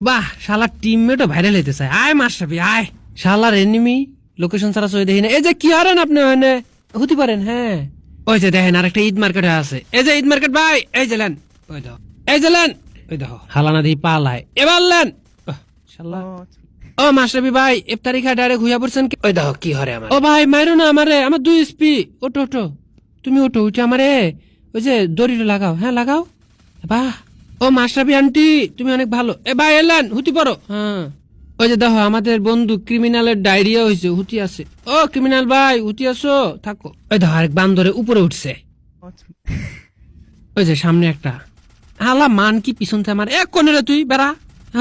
বাহ শালা টিমমেটও ভাইরাল হইতে চায়। আয় মাশরাফি আয়, শালার এনিমি লোকেশন ছাড়া সই দেখি না। এই যে কি হারেন আপনি ওখানে হতে পারেন। হ্যাঁ ওই যে দেখেন আরেকটা ঈদ মার্কেট আছে। এই যে ঈদ মার্কেট ভাই, এই যে লেন, ওই দেখো, এই যে লেন, ওই দেখো হালানা দিয়ে পালায় এবার লেন। শালা ও মাশরাফি ভাই ইফতারি খায় ডাইরেক্ট হুইয়া পড়ছেন। ওই দেখো কি হরে আমার। ও ভাই মাইরো না আমারে, আমার 2 এসপি। ওটো ওটো তুমি ওটো উঠে আমারে ওই যে দড়িটা লাগাও। হ্যাঁ লাগাও। বাহ ও মাশরাফি আন্টি তুমি অনেক ভালো। এ ভাই এলেন হুতি পড়ো। হ্যাঁ ওই যে দেখো আমাদের বন্ধু ক্রিমিনালের ডায়রিয়া হয়েছে, হুতি আছে। ও ক্রিমিনাল ভাই হুতি আছো, থাকো। ওই দেখো আরেক বান্দরে উপরে উঠছে। ওই যে সামনে একটা আল্লাহ মান কি পিছন থেকে আমার এক কোনে রে তুই বেড়া।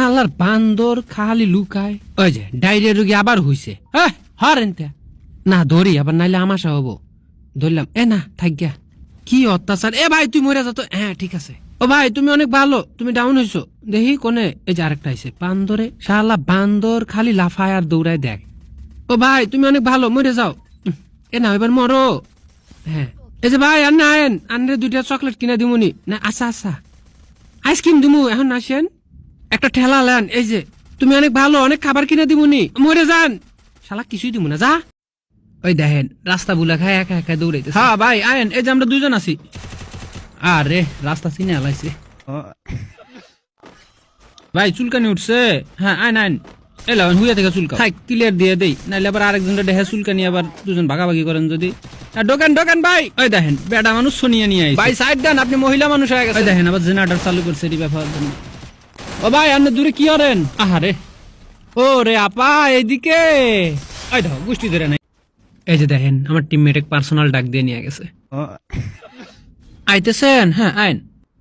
আল্লাহর বান্দর খালি লুকায়। ওই যে ডায়রিয়া রোগী আবার হইছে। হ্যাঁ হরেন না ধরি আবার নাইলে আমাশা হবো। ধরলাম এ না থাক গিয়া। কি অত্যাচার। এ ভাই তুই মরে যা তো। হ্যাঁ ঠিক আছে। ও ভাই তুমি অনেক ভালো, তুমি ডাউন হইছো দেখি কোনে। এই যে আরেকটা আইছে বান্দরে, শালা বান্দর খালি লাফায় আর দৌড়ায় দেখ। ও ভাই তুমি অনেক ভালো, মরে যাও। এ না এবার মরো। হ্যাঁ এই যে ভাই আন্না আয়েন, আনরে 2টা চকলেট কিনা দিমুনি না। আচ্ছা আচ্ছা আইসক্রিম দিমু এখন আসেন, একটা ঠেলা লেন। এই যে তুমি অনেক ভালো, অনেক খাবার কিনে দিমুনি, মরে যান। শালা কিছুই দিমু না যা। ওই দেখেন রাস্তা বুলা খায় একা একা দৌড়াইতে। হ্যাঁ ভাই আয়েন, এই যে আমরা 2জন আছি। আরে রাস্তা চিনে আলাইছে ভাই, চুলকানি উঠছে। হ্যাঁ আইন আইন এলাম হুইয়া থেকে চুলকা খাই ক্লিয়ার দিয়ে দেই, নাইলে আবার আরেকজনটা দেখে চুলকানি আবার 2জন ভাগাভাগি করেন যদি। দোকান দোকান ভাই। ওই দেখেন বেটা মানুষ শুনিয়ে নিয়ে ভাই সাইড দেন, আপনি মহিলা মানুষ হয়ে গেছে। দেখেন আবার জেনারেটর চালু করছে রিভাইভ হওয়ার জন্য। ও ভাই আপনি দূরে কি করেন? আহারে ও রে আপা এইদিকে। ওই দেখো গোষ্ঠী ধরে নাই। এই যে দেখেন আমার টিমমেট এক পার্সোনাল ডাক দিয়ে নিয়ে গেছে। আইতেছেন? হ্যাঁ আইন।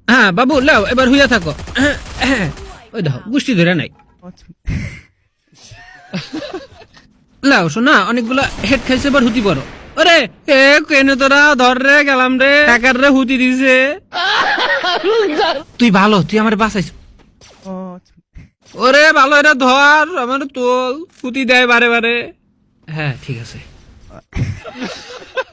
হ্যাঁ বাবু লাও এবার হুইয়া থাকো। ওই দেখো গোষ্ঠী ধরে নাই। লাও শোনা অনেকগুলো হেড খাইছে, এবার হুতি পড়ো। ওরে এ কেন তোরা ধর রে গেলাম রে, টাকার রে হুতি দিছে। তুই ভালো, তুই আমার বাঁচাইছ। ওরে ভালো, এটা ধর আমার তোল হুতি দেয় বারে বারে। হ্যাঁ ঠিক আছে।